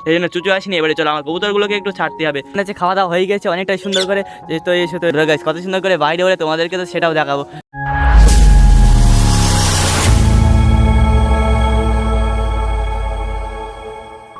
সেই জন্য চুচু আসেনি। এবারে চলো আমার কবুতরগুলোকে একটু ছাড়তে হবে। খাওয়া দাওয়া হয়ে গেছে অনেকটাই সুন্দর করে, তো এসে তো গাইস কত সুন্দর করে বাইরে ওরে তোমাদেরকে তো সেটাও দেখাবো।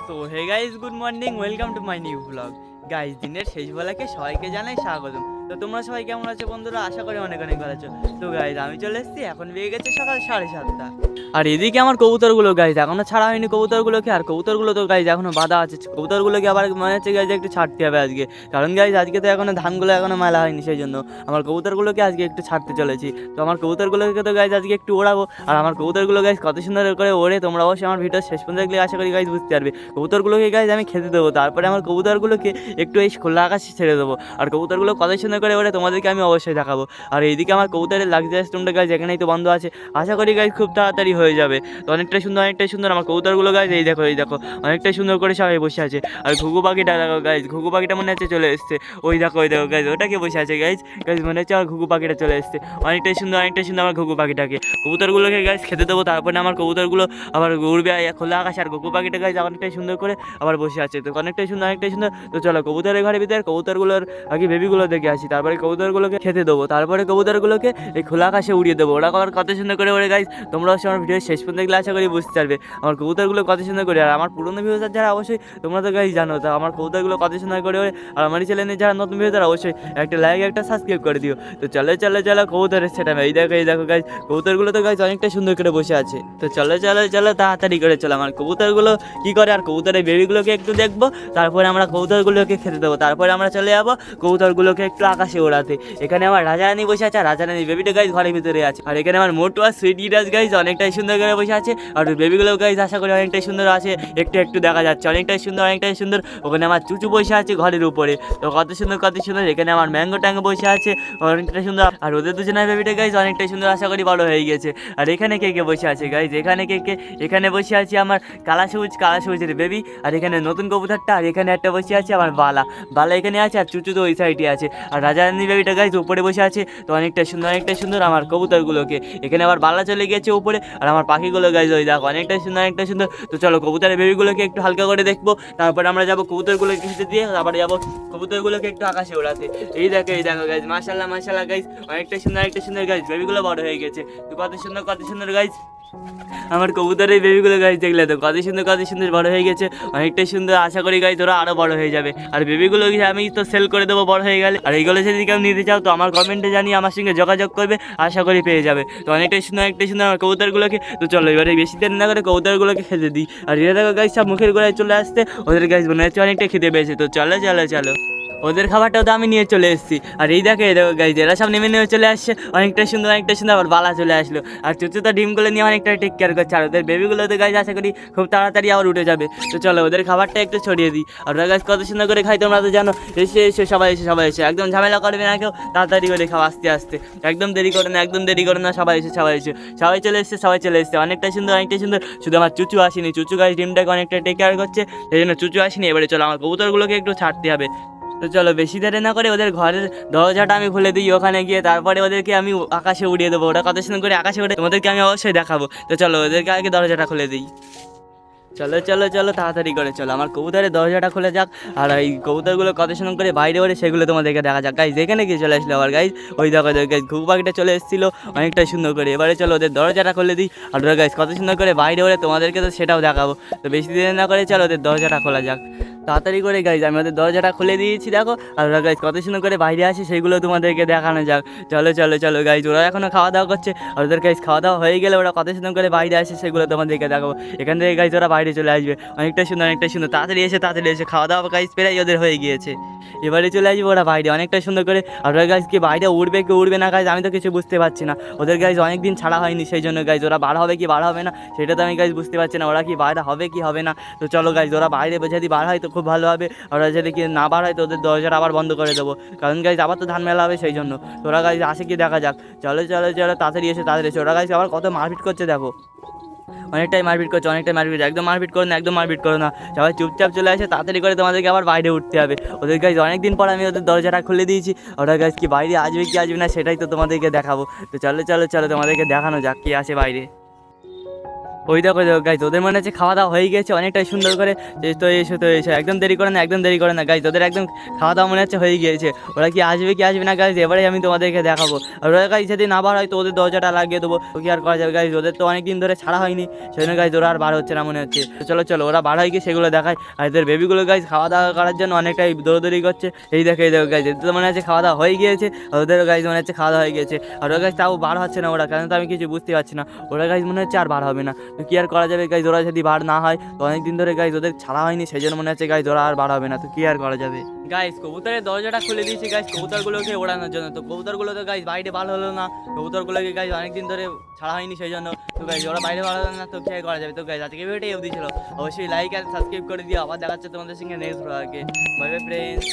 তো hey guys, good morning, welcome to my new blog. Guys দিনের শেষ বেলাকে সবাইকে জানাই স্বাগতম। তো তোমরা সবাই কেমন আছো বন্ধুরা? আশা করি অনেক অনেক ভালো আছো। তো গাইস আমি চলে এসেছি, এখন বেজে গেছে সকাল 7:30। আর এদিকে আমার কবুতরগুলো গাইস এখনো ছাড়া হয়নি কবুতরগুলোকে, আর কবুতরগুলো তো গাইস এখনো বাঁধা আছে। কবুতরগুলোকে আবার মনে হচ্ছে গাইস একটু ছাড়তে হবে আজকে, কারণ গাইস আজকে তো এখনো ধানগুলো এখনো মেলা হয়নি, সেই জন্য আমার কবুতরগুলোকে আজকে একটু ছাড়তে চলেছি। তো আমার কবুতরগুলোকে তো গাইস আজকে একটু ওড়াবো। আর আমার কবুতরগুলো গাইস কত সুন্দর করে ওড়ে, তোমরা অবশ্যই আমার ভিডিও শেষ পর্যন্ত দেখলে আশা করি গাইস বুঝতে পারবে। কবুতরগুলোকে গাইস আমি খেতে দেবো, তারপরে আমার কবুতরগুলোকে একটু এই খোলা আকাশে ছেড়ে দেবো। আর কবুতরগুলো কত সুন্দর করে ওড়ে তোমাদেরকে আমি অবশ্যই দেখাবো। আর এইদিকে আমার কবুতরের লাক্সারিয়াস রুমটা গাইস এখানেই তো বন্ধ আছে, আশা করি গাইস খুব তাড়াতাড়ি হয়ে যাবে। তো অনেকটাই সুন্দর অনেকটাই সুন্দর আমার কবুতরগুলো গাইস, এই দেখো অনেকটাই সুন্দর করে সবাই বসে আছে। আর ঘুঘু পাখিটা দেখো গাইস, ঘুঘু পাখিটা মনে হচ্ছে চলে এসছে। ওই দেখো গাইস, ওটাকে বসে আছে গাইস। গাইস মনে হচ্ছে আমার ঘুঘু পাখিটা চলে এসছে। অনেকটাই সুন্দর আমার ঘুঘু পাখিটাকে। কবুতরগুলোকে গাইস খেতে দেবো, তারপরে আমার কবুতরগুলো আবার উড়বে খোলা আকাশ। আর ঘুঘু পাখিটা গাইস অনেকটাই সুন্দর করে আবার বসে আছে। তো অনেকটাই সুন্দর। তো চলো কবুতরের ঘরের ভিতরে কবুতরগুলোর আগে বেবিগুলো দেখে আসি, তারপরে কবুতরগুলোকে খেতে দেবো, তারপরে কবুতরগুলোকে এই খোলা আকাশে উড়িয়ে দেবো। ওরা আবার কত সুন্দর করে ওরে গাইস, তোমরা অবশ্যই আমার ভিডিও শেষ পর্যন্ত দেখলে আশা করি বুঝতে পারবে আমার কবুতরগুলো কত সুন্দর করে। আর আমার পুরোনো ভিউজার যারা অবশ্যই তোমরা তো গাইস জানো, তো আমার কবুতরগুলো কত সুন্দর করে ওরে। আর আমার চ্যানেলে যারা নতুন ভিউজার অবশ্যই একটা লাইক একটা সাবস্ক্রাইব করে দিও। তো চলো কবুতরের সেটা এই দেখো গাইস, কবুতরগুলো তো গাইস অনেকটা সুন্দর করে বসে আছে। তো চলো তাড়াতাড়ি করে চলো আমার কবুতরগুলো কি করে। আর কবুতরের বেবিগুলোকে একটু দেখবো, তারপরে আমরা কবুতরগুলোকে খেতে দেবো, তারপরে আমরা চলে যাবো কবুতরগুলোকে একটু আকাশে ওড়াতে। এখানে আমার রাজারানী বসে আছে, আর রাজারানী বেবিটা গাইস ঘরের ভিতরে আছে। আর এখানে আমার মোটু আর সুইট গিরাজ গাইস অনেকটাই সুন্দর করে বসে আছে। আর বেবিগুলো গাইস আশা করি অনেকটাই সুন্দর আছে, একটু দেখা যাচ্ছে অনেকটাই সুন্দর। ওখানে আমার চুচু বসে আছে ঘরের উপরে, তো কত সুন্দর। এখানে আমার ম্যাঙ্গো ট্যাঙ্গো বসে আছে অনেকটা সুন্দর। আর ওদের দুজনের বেবিটা গাইস অনেকটাই সুন্দর, আশা করি বড় হয়ে গেছে। আর এখানে কে বসে আছে গাইস, এখানে বসে আছে আমার কালা সবুজের বেবি। আর এখানে নতুন কবুতরটা, আর এখানে একটা বসে আছে আমার বালা এখানে আছে। আর চুচু তো ওই সাইডে আছে। আর রাজারানী বেবিটা গাইস উপরে বসে আছে। তো অনেকটা সুন্দর আমার কবুতরগুলোকে। এখানে আবার বালা চলে গেছে উপরে। আর আমার পাখিগুলো গাইস ওই দেখো অনেকটাই সুন্দর। তো চলো কবুতরের বেবিগুলোকে একটু হালকা করে দেখবো, তারপরে আমরা যাবো কবুতরগুলোকে খেতে দিয়ে, তারপরে যাবো কবুতরগুলোকে একটু আকাশে ওড়াতে। এই দেখো গাইস, মাশাআল্লাহ গাইস অনেকটাই সুন্দর গাইস, বেবিগুলো বড় হয়ে গেছে। তো কত সুন্দর গাইস আমার কবুতরের বেবিগুলো গাইস, দেখলে তো কত সুন্দর বড় হয়ে গেছে, অনেকটাই সুন্দর। আশা করি গাইস ওরা আরো বড় হয়ে যাবে। আর বেবিগুলো আমি তো সেল করে দেবো বড় হয়ে গেলে। আর এইগুলো যদি কেউ নিতে চাও তো আমার কমেন্টে জানিয়ে আমার সঙ্গে যোগাযোগ করবে, আশা করি পেয়ে যাবে। তো অনেকটাই সুন্দর আমার কবুতরগুলোকে। তো চলো এবারে বেশি দেরি না করে কবুতরগুলোকে খেতে দিই। আর এরা দেখো গাইস সব মুখের গোড়ায় চলে আসতে, ওদের গাইস মনে হচ্ছে অনেকটা খেতে পেয়েছে। তো চলো ওদের খাবারটাও তো আমি নিয়ে চলে এসেছি। আর এই দেখো গাইস এরা সব নেমে চলে আসছে, অনেকটা সুন্দর। আবার বালা চলে আসলো। আর চুচু তো ডিমগুলো নিয়ে অনেকটা টেক কেয়ার করছে। আর ওদের বেবিগুলো তো গাইস আশা করি খুব তাড়াতাড়ি আবার উঠে যাবে। তো চলো ওদের খাবারটা একটু ছড়িয়ে দিই। আর ওরা গাইস কত সুন্দর করে খাই, তোমরা তো জানো। এসে সবাই এসে একদম ঝামেলা করবে না কেউ, তাড়াতাড়ি করে খাও আস্তে। একদম দেরি করে না, সবাই চলে এসছে অনেকটা সুন্দর। শুধু আমার চুচু আসেনি, চুচু গাইস ডিমটাকে অনেকটা টেক কেয়ার করছে, সেই জন্য চুচু আসেনি। এবারে চলো আমার কবুতরগুলোকে একটু ছাড়তে হবে। তো চলো বেশি দেরি না করে ওদের ঘরের দরজাটা আমি খুলে দিই ওখানে গিয়ে, তারপরে ওদেরকে আমি আকাশে উড়িয়ে দেবো। ওরা কত সুন্দর করে আকাশে উড়ে তোমাদেরকে আমি অবশ্যই দেখাবো। তো চলো ওদেরকে আগে দরজাটা খুলে দিই। চলো তাড়াতাড়ি করে চলো আমার কবুতরের দরজাটা খুলে যাক। আর এই কবুতরগুলো কত সুন্দর করে বাইরে ওড়ে সেগুলো তোমাদেরকে দেখা যাক। গাইজ এখানে গিয়ে চলে আসলো আবার গাইজ, ওই দেখো গাইজ ঘুঘু পাখিটা চলে এসেছিলো অনেকটাই সুন্দর করে। এবারে চলো ওদের দরজাটা খুলে দিই। আর ওরা গাইজ কত সুন্দর করে বাইরে ওড়ে তোমাদেরকে তো সেটাও দেখাবো। তো বেশি দেরি না করে চলো ওদের দরজাটা খোলা যাক তাড়াতাড়ি করে। গাইজ আমি ওদের দরজাটা খুলে দিয়েছি দেখো। আর ওরা গাইজ কত সুন্দর করে বাইরে আসে সেগুলো তোমাদেরকে দেখানো যাক। চলো গাইজ ওরা এখনও খাওয়া দাওয়া করছে। আর ওদের গাইজ খাওয়া দাওয়া হয়ে গেলে ওরা কত সুন্দর করে বাইরে আসে সেগুলো তোমাদেরকে দেখাবো। এখান থেকে গাইজ ওরা বাইরে চলে আসবে অনেকটা সুন্দর। তাড়াতাড়ি এসে খাওয়া দাওয়া গাইজ প্রায় ওদের হয়ে গিয়েছে। এবারে চলে আসবে ওরা বাইরে অনেকটা সুন্দর করে। আর ওরা গাইজ কি বাইরে উড়বে কি উড়বে না গাইজ আমি তো কিছু বুঝতে পারছি না। ওদের গাইজ অনেকদিন ছাড়া হয়নি, সেই জন্য গাইজ ওরা বার হবে কি বার হবে না সেটা তো আমি গাইজ বুঝতে পারছি না। ওরা কি বাইরে হবে কি হবে না। তো চলো গাইজ ওরা বাইরে যদি বার হয় তো খুব ভালো হবে। আর ওরা যদি কি না বার হয় তো ওদের দরজাটা আবার বন্ধ করে দেবো, কারণ গাইজ আবার তো ধান মেলা হবে, সেই জন্য। তো ওরা গাইজ আসে কি দেখা যাক। চলো তাড়াতাড়ি এসে ওরা গাইজ আবার কত মারপিট করছে দেখো, অনেকটাই মারপিট করছে। একদম মারপিট করো না সবাই চুপচাপ চলে আসে, তাড়াতাড়ি করে তোমাদেরকে আবার বাইরে উঠতে হবে। ওদের গাইজ অনেকদিন পর আমি ওদের দরজাটা খুলে দিয়েছি। ওরা গাইজ কি বাইরে আসবে কি আসবে না সেটাই তো তোমাদেরকে দেখাবো। তো চলো তোমাদেরকে দেখানো যাক কি আসে বাইরে। ওই দেখো গাইজ ওদের মনে হচ্ছে খাওয়া দাওয়া হয়ে গেছে অনেকটাই সুন্দর করে। তো এসো একদম দেরি করে না গাইজ, ওদের একদম খাওয়া দাওয়া মনে হচ্ছে হয়ে গিয়েছে। ওরা কি আসবে না গাইজ, এবারে আমি তোমাদেরকে দেখাবো। আর ওরা গাইজ যদি না বার হয় তো ওদের দরজাটা লাগিয়ে দেবো, তো কি আর করা যাবে গাইজ, ওদের তো অনেক দিন ধরে ছাড়া হয়নি, সেই জন্য গাইজ ওরা আর বার হচ্ছে না মনে হচ্ছে। তো চলো ওরা বার হয় কি সেগুলো দেখায়। আর এদের বেবিগুলো গাইজ খাওয়া দাওয়া করার জন্য অনেকটাই দৌড়দৌড়ি করছে। এই দেখো গাইজ, এদের তো মনে হচ্ছে খাওয়া দাওয়া হয়ে গিয়েছে, আর ওদের গাইজ মনে হচ্ছে খাওয়া দাওয়া হয়ে গেছে। আর ওরা গাইজ তাও বার হচ্ছে না ওরা, কেন তো আমি কিছু বুঝতে পারছি না। ওরা গাইজ মনে হচ্ছে আর বার হবে না, তো কি আর করা যাবে গাইজ, ওরা যদি বার না হয় তো অনেক দিন ধরে গাইজ ওদের ছাড়া হয়নি, সেই জন্য মনে হচ্ছে গাইজ ওরা আর বার হবে না, তো কি আর করা যাবে। গাইজ কবুতরের দরজাটা খুলে দিয়েছি গাইজ কবুতরগুলোকে ওড়ানোর জন্য, তো কবুতরগুলো তো গাইজ বাইরে বার হলো না, কবুতরগুলোকে গাইজ অনেকদিন ধরে ছাড়া হয়নি সেই জন্য, তো গাইজ ওরা বাইরে বার হলো না, তো কি আর করা যাবে। তো গাইজ আজকে ভিডিওটাই অবধি ছিল, অবশ্যই লাইক আর সাবস্ক্রাইব করে দিও। আবার দেখাচ্ছে তোমাদের সঙ্গে নেক্সট ব্লগে। Bye bye friends.